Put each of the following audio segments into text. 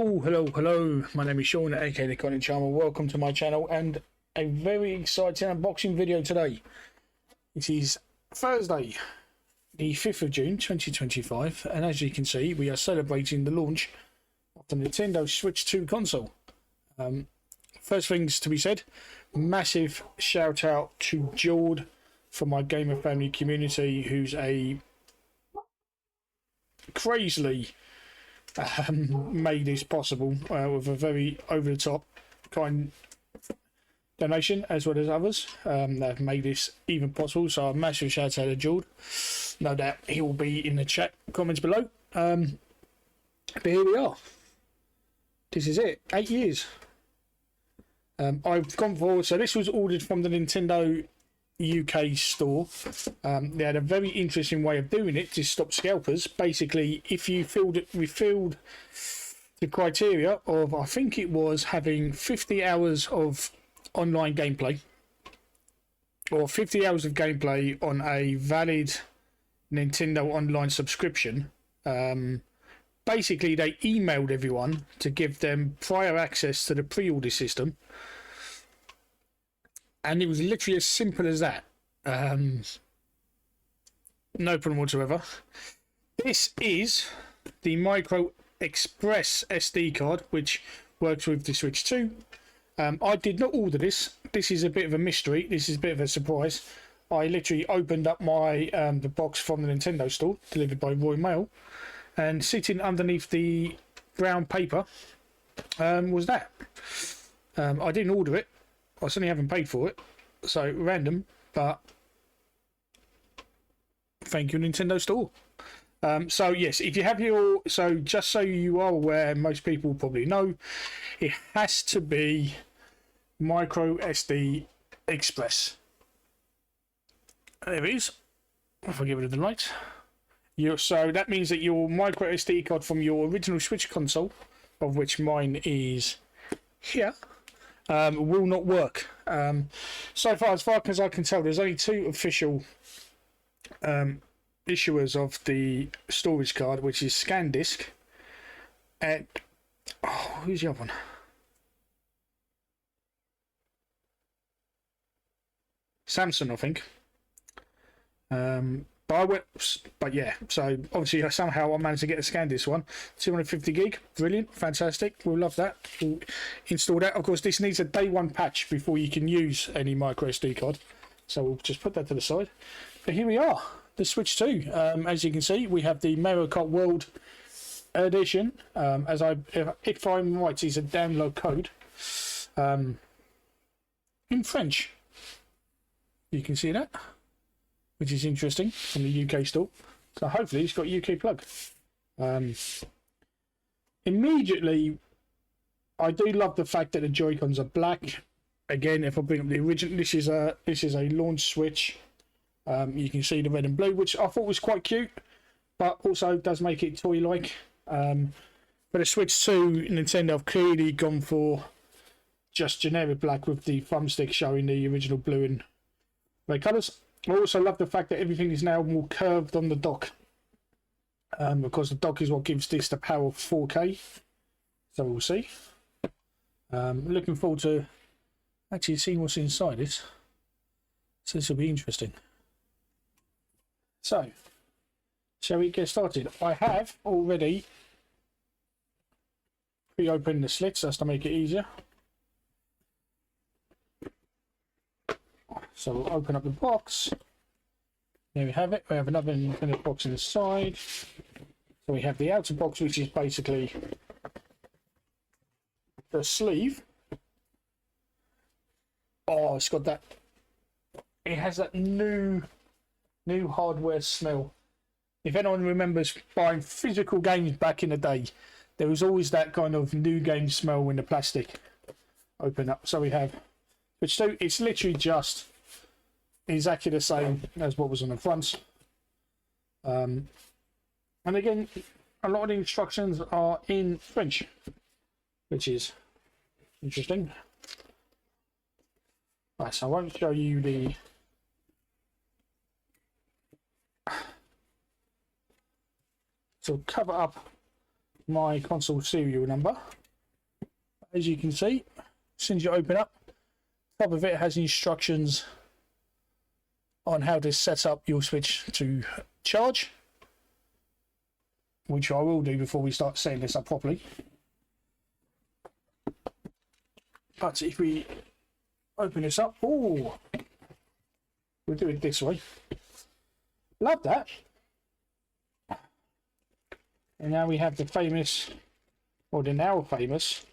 Oh, hello. My name is Sean, aka the Content Charmer. Welcome to my channel and a very exciting unboxing video today. It is Thursday, the 5th of June 2025, and as you can see, we are celebrating the launch of the Nintendo Switch 2 console. First things to be said, massive shout out to Jord from my gamer family community, who's a crazily made this possible with a very over-the-top kind donation, as well as others that have made this even possible. So a massive shout out to Jord. No doubt he will be in the chat comments below. But here we are. This is it. 8 years. I've gone for, so this was ordered from the Nintendo UK store. They had a very interesting way of doing it to stop scalpers. Basically, if you refilled the criteria of, I think it was having 50 hours of online gameplay or 50 hours of gameplay on a valid Nintendo Online subscription, basically they emailed everyone to give them prior access to the pre-order system. And it was literally as simple as that. No problem whatsoever. This is the Micro Express SD card, which works with the Switch 2. I did not order this. This is a bit of a mystery. This is a bit of a surprise. I literally opened up my the box from the Nintendo store, delivered by Royal Mail, and sitting underneath the brown paper was that. I didn't order it. I certainly haven't paid for it, so random, but thank you, Nintendo Store. So yes, if you have your, so just so you are aware, most people probably know, it has to be Micro SD Express. There it is. If I give it the light, so that means that your Micro SD card from your original Switch console, of which mine is here, will not work. So far, as far as I can tell, there's only two official issuers of the storage card, which is SanDisk and who's the other one? Samsung, I think. But yeah, so obviously somehow I managed to get a SanDisk one, 250 gig, brilliant, fantastic. We'll love that. We'll install that. Of course, this needs a day one patch before you can use any micro SD card, so we'll just put that to the side. But here we are, the Switch 2. As you can see, we have the Mario Kart World edition. If I'm right, it's a download code in French. You can see that, which is interesting, from the UK store. So hopefully it's got UK plug. Immediately, I do love the fact that the Joy-Cons are black. Again, if I bring up the original, this is a launch Switch. You can see the red and blue, which I thought was quite cute, but also does make it toy-like. But the Switch 2, Nintendo have clearly gone for just generic black with the thumbstick showing the original blue and red colours. I also love the fact that everything is now more curved on the dock, because the dock is what gives this the power of 4K. So we'll see. Looking forward to actually seeing what's inside it. So this will be interesting. So, shall we get started? I have already pre-opened the slits just to make it easier. So we'll open up the box. There we have it. We have another box inside. So we have the outer box, which is basically the sleeve. Oh, it's got that. It has that new hardware smell. If anyone remembers buying physical games back in the day, there was always that kind of new game smell when the plastic opened up. So we have, which so it's literally just exactly the same as what was on the front. And again, a lot of the instructions are in French, which is interesting. Right, so I won't show you the so cover up my console serial number. As you can see, as soon as you open up, top of it has instructions on how to set up your Switch to charge, which I will do before we start setting this up properly. But if we open this up, oh, we'll do it this way. Love that. And now we have the famous, or the now famous,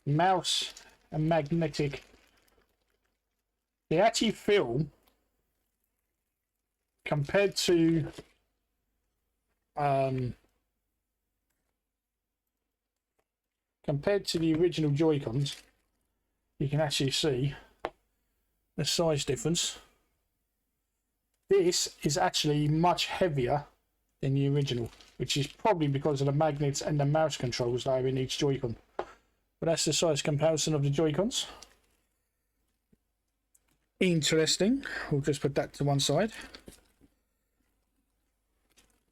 mouse and magnetic. They actually feel, compared to the original Joy-Cons, you can actually see the size difference. This is actually much heavier than the original, which is probably because of the magnets and the mouse controls that are in each Joy-Con. But that's the size comparison of the Joy-Cons. Interesting. We'll just put that to one side.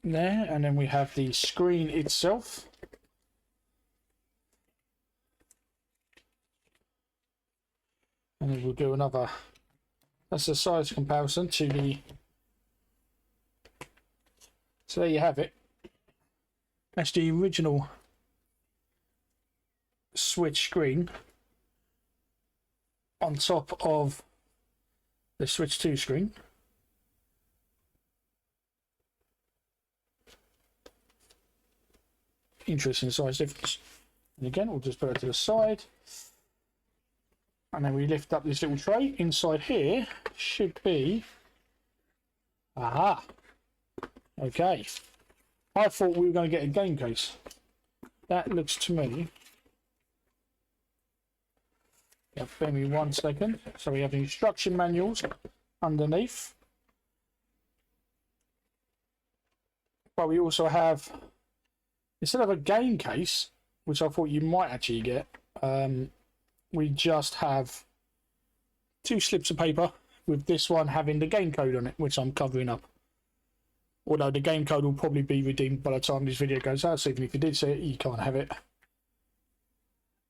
There, and then we have the screen itself. And then we'll do another. That's the size comparison to the. So there you have it. That's the original Switch screen on top of the Switch 2 screen. Interesting size difference. And again, we'll just put it to the side. And then we lift up this little tray. Inside here should be... Aha! Okay. I thought we were going to get a game case. That looks to me... Yeah, bear me 1 second. So we have the instruction manuals underneath. But we also have, instead of a game case, which I thought you might actually get, we just have 2 slips of paper with this one having the game code on it, which I'm covering up. Although the game code will probably be redeemed by the time this video goes out, so even if you did see it, you can't have it.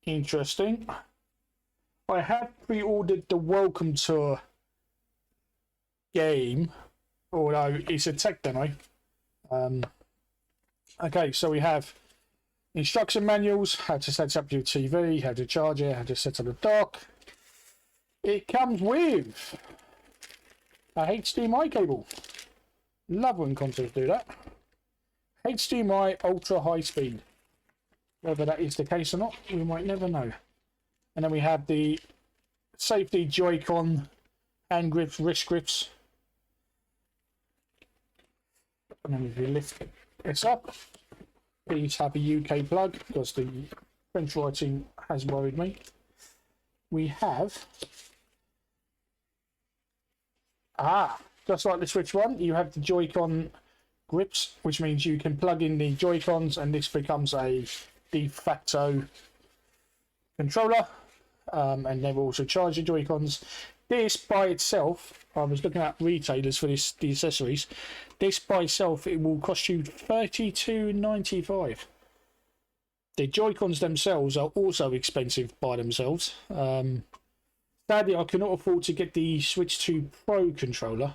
Interesting. I have pre-ordered the Welcome Tour game, although it's a tech demo. Okay, so we have instruction manuals, how to set up your TV, how to charge it, how to set up the dock. It comes with a HDMI cable. Love when consoles do that. HDMI ultra high speed. Whether that is the case or not, we might never know. And then we have the safety Joy-Con hand grips, wrist grips. And then if you lift this up, these have a UK plug because the French writing has worried me. We have, just like the Switch one, you have the Joy-Con grips, which means you can plug in the Joy-Cons and this becomes a de facto controller. And they will also charge the Joy-Cons. This by itself, I was looking at retailers for the accessories. This by itself, it will cost you $32.95. The Joy-Cons themselves are also expensive by themselves. Sadly, I cannot afford to get the Switch 2 Pro controller.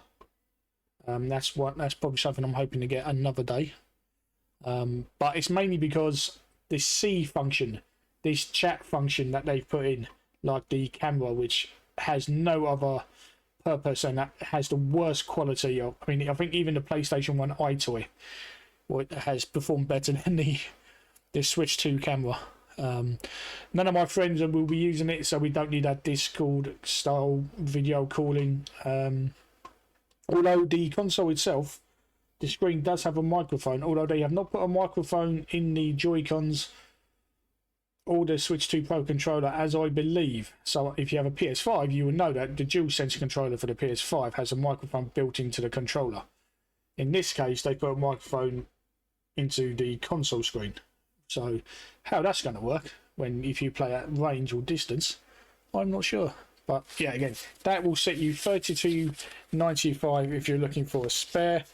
That's probably something I'm hoping to get another day. But it's mainly because the C function, this chat function that they've put in, like the camera, which has no other purpose and that has the worst quality of. I mean, I think even the PlayStation 1 iToy has performed better than the Switch 2 camera. None of my friends will be using it, so we don't need that Discord style video calling. Although the console itself, the screen does have a microphone, although they have not put a microphone in the Joy-Cons or the Switch 2 Pro controller, as I believe. So if you have a PS5, you will know that the DualSense controller for the PS5 has a microphone built into the controller. In this case, they put a microphone into the console screen. So how that's going to work if you play at range or distance, I'm not sure. But yeah, again, that will set you $32.95 if you're looking for a spare.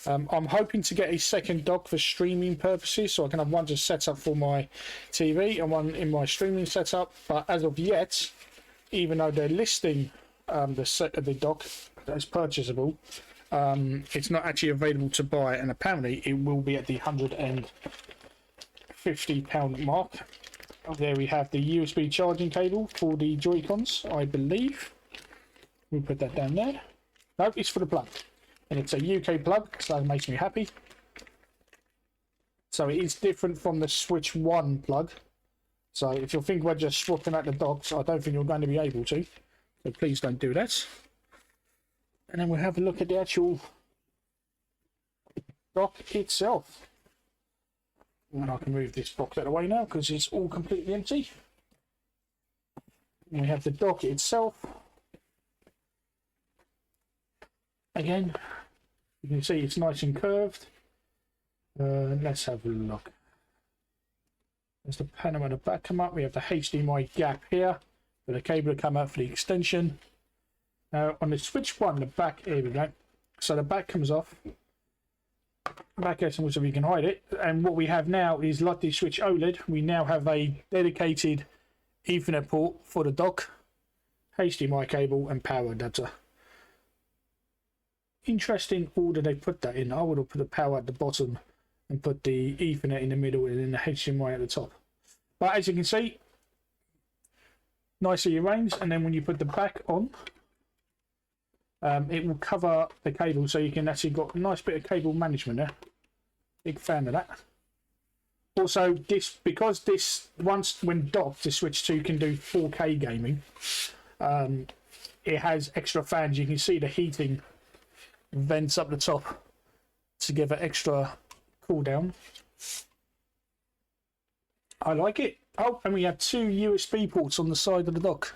I'm hoping to get a second dock for streaming purposes, so I can have one just set up for my TV and one in my streaming setup. But as of yet, even though they're listing the dock as purchasable, it's not actually available to buy, and apparently it will be at the £150 mark. There we have the USB charging cable for the Joy-Cons, I believe. We'll put that down there. No, it's for the plug. And it's a UK plug, so that makes me happy. So it is different from the Switch 1 plug. So if you're thinking about just swapping out the docks, I don't think you're going to be able to. So please don't do that. And then we'll have a look at the actual dock itself. And I can move this box out of the way now because it's all completely empty. And we have the dock itself. Again, you can see it's nice and curved. Let's have a look. There's the panel at the back come up. We have the HDMI gap here for the cable to come out for the extension. Now on the Switch 1, the back, here we go. So the back comes off. Back here, so we can hide it. And what we have now is, like the Switch OLED, we now have a dedicated Ethernet port for the dock, HDMI cable and power adapter. Interesting order they put that in. I would have put the power at the bottom and put the Ethernet in the middle and then the HDMI at the top. But as you can see, nicely arranged. And then when you put the back on, it will cover the cable, so you can actually got a nice bit of cable management there. Big fan of that. Also, because this once when docked, the Switch 2 can do 4K gaming. It has extra fans. You can see the heating vents up the top to give it extra cool down. I like it. Oh, and we have 2 USB ports on the side of the dock.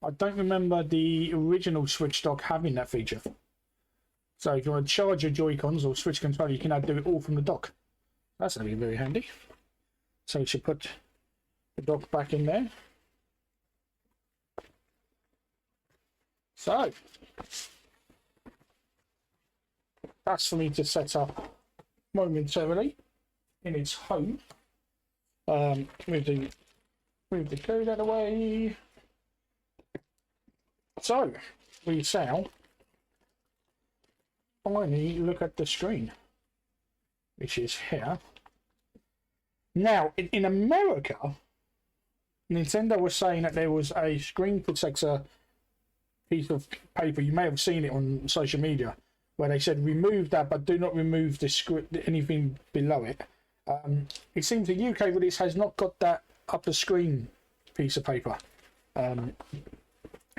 I don't remember the original Switch dock having that feature. So if you want to charge your Joy-Cons or Switch controller, you can now do it all from the dock. That's going to be very handy. So we should put the dock back in there. So that's for me to set up momentarily in its home. Move the code out of the way. So we shall finally look at the screen, which is here. Now, in America, Nintendo was saying that there was a screen protector piece of paper. You may have seen it on social media, where they said remove that, but do not remove the script, anything below it. It seems the UK release has not got that upper screen piece of paper.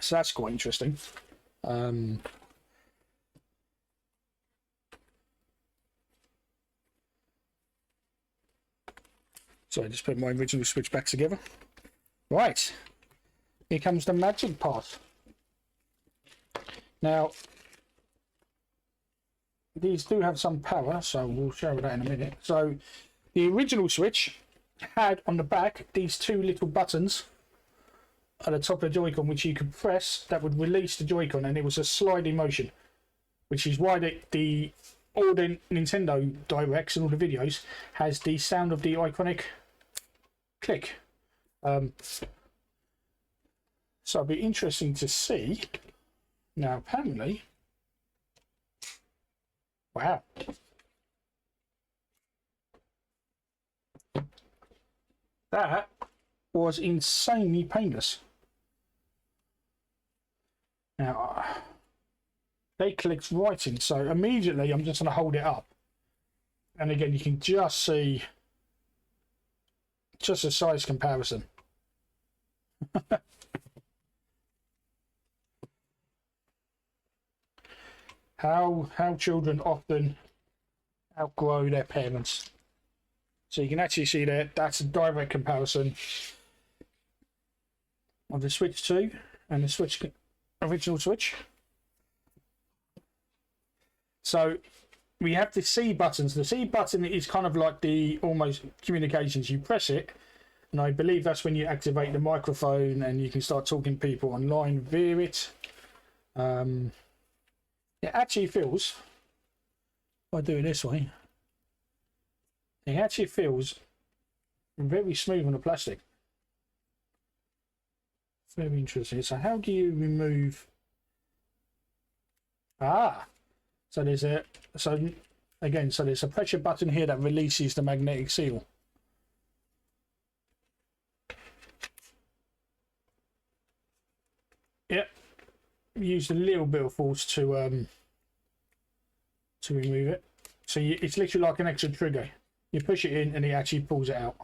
So that's quite interesting. So I just put my original Switch back together. Right, here comes the magic part. Now, these do have some power, so we'll show that in a minute. So the original Switch had on the back these 2 little buttons at the top of the Joy-Con, which you could press, that would release the Joy-Con, and it was a sliding motion, which is why all the Nintendo Directs and all the videos has the sound of the iconic click. So it'll be interesting to see. Now apparently, wow, that was insanely painless. Now, they clicked right in, so immediately I'm just going to hold it up. And again, you can just see just a size comparison. How children often outgrow their parents. So you can actually see there, that's a direct comparison of the Switch 2 and the Switch original Switch. So we have the C buttons. The C button is kind of like the almost communications. You press it, and I believe that's when you activate the microphone and you can start talking to people online via it. It actually feels I do it this way, it actually feels very smooth on the plastic. Very interesting. So how do you remove? So there's a so there's a pressure button here that releases the magnetic seal. Yep. Used a little bit of force to remove it. So it's literally like an extra trigger. You push it in and it actually pulls it out.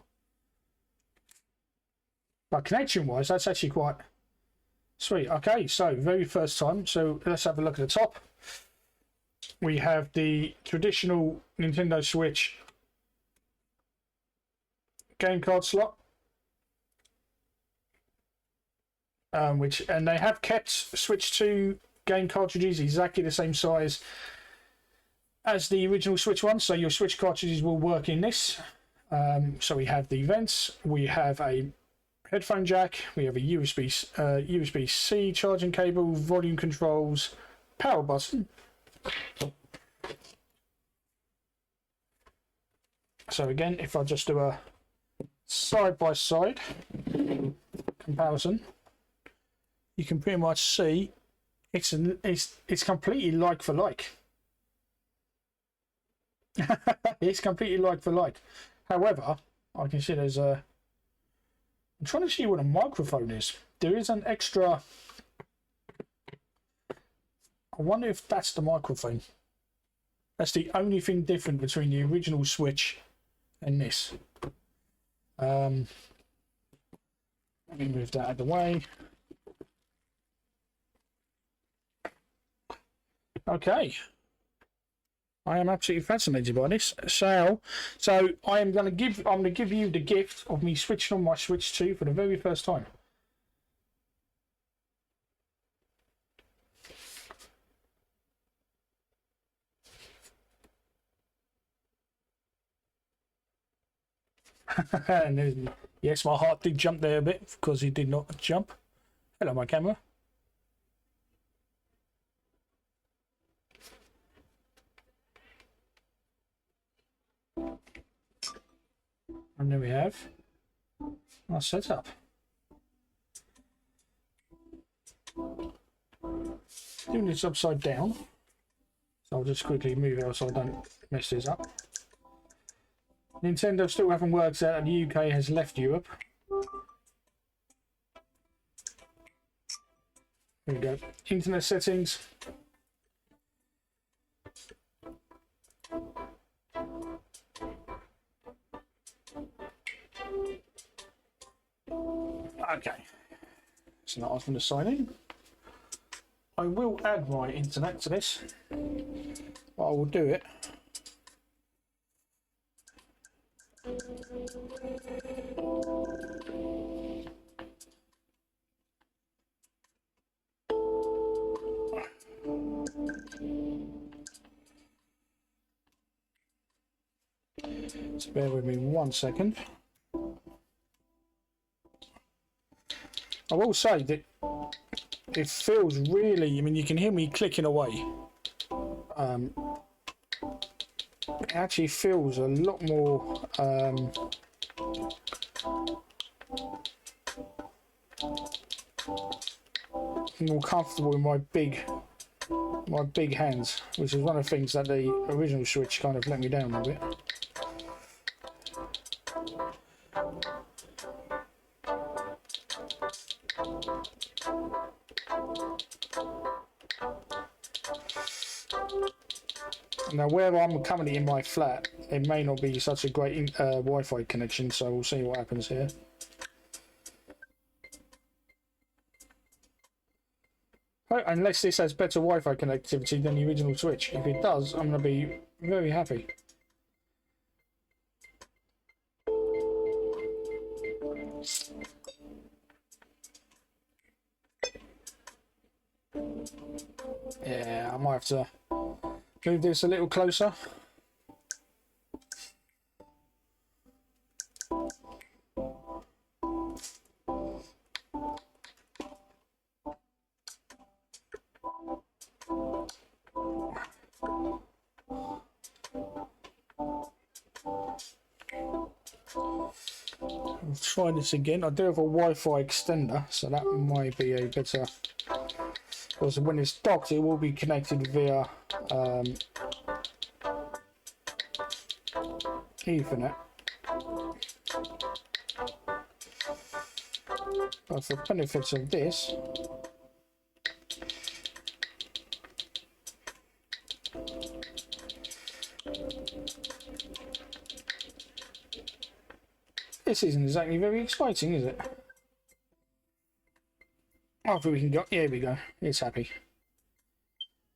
But connection wise, that's actually quite sweet. Okay, so very first time. So let's have a look at the top. We have the traditional Nintendo Switch game card slot. And they have kept Switch 2 game cartridges exactly the same size as the original Switch one, so your Switch cartridges will work in this. So we have the vents, we have a headphone jack, we have a USB-C charging cable, volume controls, power button. So again, if I just do a side-by-side comparison, you can pretty much see it's completely like for like. It's completely like for like. However, I can see there's a. I'm trying to see what a microphone is. There is an extra. I wonder if that's the microphone. That's the only thing different between the original Switch and this. Let me move that out of the way. Okay. I am absolutely fascinated by this. So I'm gonna give you the gift of me switching on my Switch 2 for the very first time. And yes, my heart did jump there a bit because he did not jump. Hello, my camera. And there we have our setup. Doing this upside down, so I'll just quickly move it so I don't mess this up. Nintendo still haven't worked out, and the UK has left Europe. There we go. Internet settings. Okay, so now I was going to sign in. I will add my internet to this, but I will do it. So bear with me 1 second. I will say that it feels really, I mean, you can hear me clicking away. It actually feels a lot more more comfortable in my big hands, which is one of the things that the original Switch kind of let me down a bit. Now, where I'm currently in my flat, it may not be such a great Wi-Fi connection, so we'll see what happens here. Oh, unless this has better Wi-Fi connectivity than the original Switch. If it does, I'm going to be very happy. Yeah, I might have to move this a little closer. try this again. I do have a Wi-Fi extender, so that might be a better. Because when it's docked, it will be connected via Ethernet. But for the benefits of this, this isn't exactly very exciting, is it? After we can go, here we go. It's happy.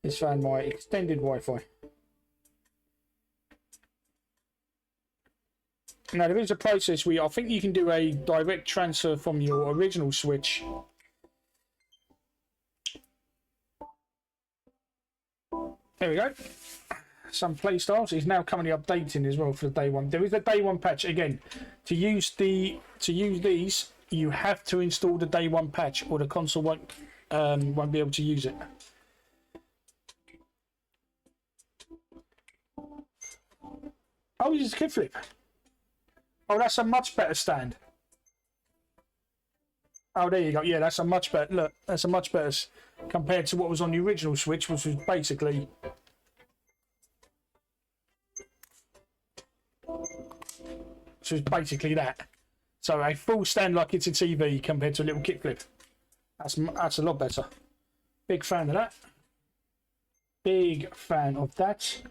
It's found my extended Wi-Fi. Now there is a process where I think you can do a direct transfer from your original Switch. There we go. Some playstyles is now currently updating as well for the day one. There is a day one patch again. To use these, you have to install the day one patch, or the console won't be able to use it. Oh, it's a kid flip. Oh, that's a much better stand. Oh, there you go. Yeah, that's a much better. Look, that's a much better compared to what was on the original Switch, which was basically. So it's basically that. So a full stand like it's a TV compared to a little kickflip. That's a lot better. Big fan of that. Big fan of that.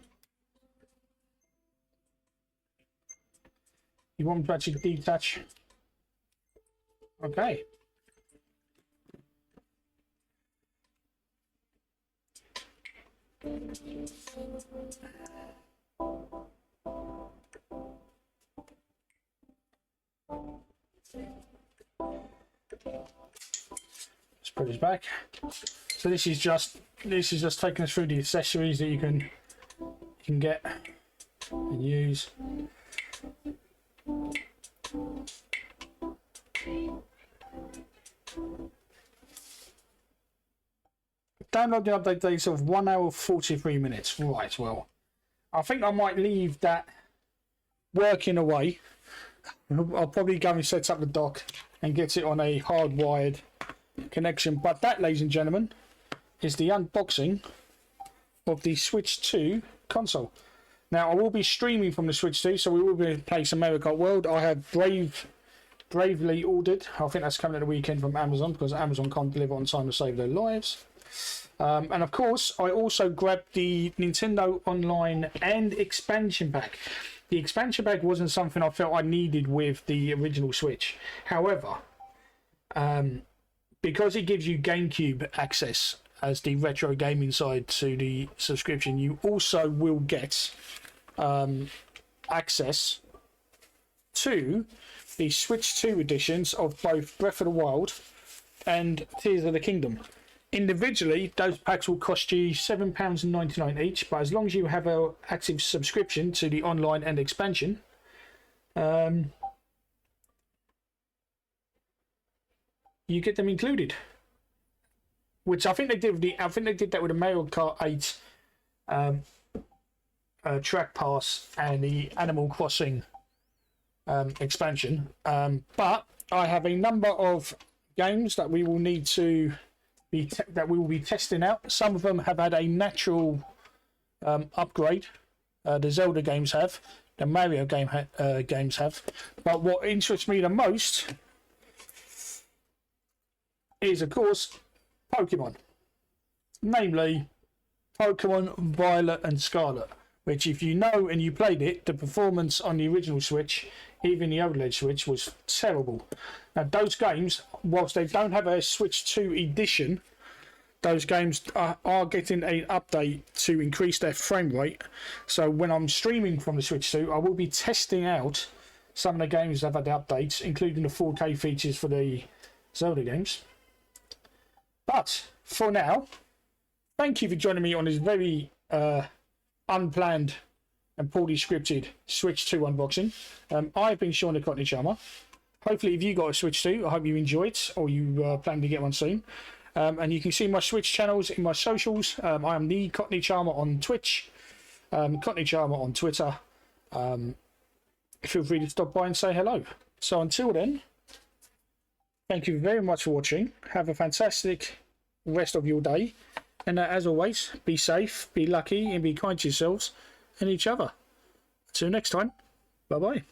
You want me to actually detach? Okay. Let's put this back. So this is just taking us through the accessories that you can get and use. Download the update dates of 1 hour 43 minutes. Right, well, I think I might leave that working away. I'll probably go and set up the dock and get it on a hardwired connection. But that, ladies and gentlemen, is the unboxing of the Switch 2 console. Now, I will be streaming from the Switch 2, so we will be playing some Mario Kart World. I have bravely ordered. I think that's coming at the weekend from Amazon, because Amazon can't deliver on time to save their lives. And of course, I also grabbed the Nintendo Online and expansion pack. The expansion pack wasn't something I felt I needed with the original Switch. However, because it gives you GameCube access as the retro gaming side to the subscription, you also will get access to the Switch 2 editions of both Breath of the Wild and Tears of the Kingdom. Individually, those packs will cost you £7.99 each, but as long as you have an active subscription to the online and expansion, you get them included. Which I think they did. I think they did that with the Mario Kart 8 track pass and the Animal Crossing expansion. But I have a number of games that we will need to be testing out. Some of them have had a natural upgrade. The Zelda games have, the Mario games have. But what interests me the most is, of course, Pokemon. Namely, Pokemon Violet and Scarlet. Which, if you know and you played it, the performance on the original Switch, even the OLED Switch, was terrible. Now, those games, whilst they don't have a Switch 2 edition, those games are getting an update to increase their frame rate. So when I'm streaming from the Switch 2, I will be testing out some of the games that have had the updates, including the 4K features for the Zelda games. But for now, thank you for joining me on this very unplanned and poorly scripted Switch 2 unboxing. I've been Sean the Cockney Charmer. Hopefully, if you got a Switch 2, I hope you enjoyed, or you plan to get one soon. And you can see my Switch channels in my socials. I am the Cockney Charmer on Twitch, Cockney Charmer on Twitter. Feel free to stop by and say hello. So until then, thank you very much for watching. Have a fantastic rest of your day. And as always, be safe, be lucky, and be kind to yourselves and each other. Until next time, bye-bye.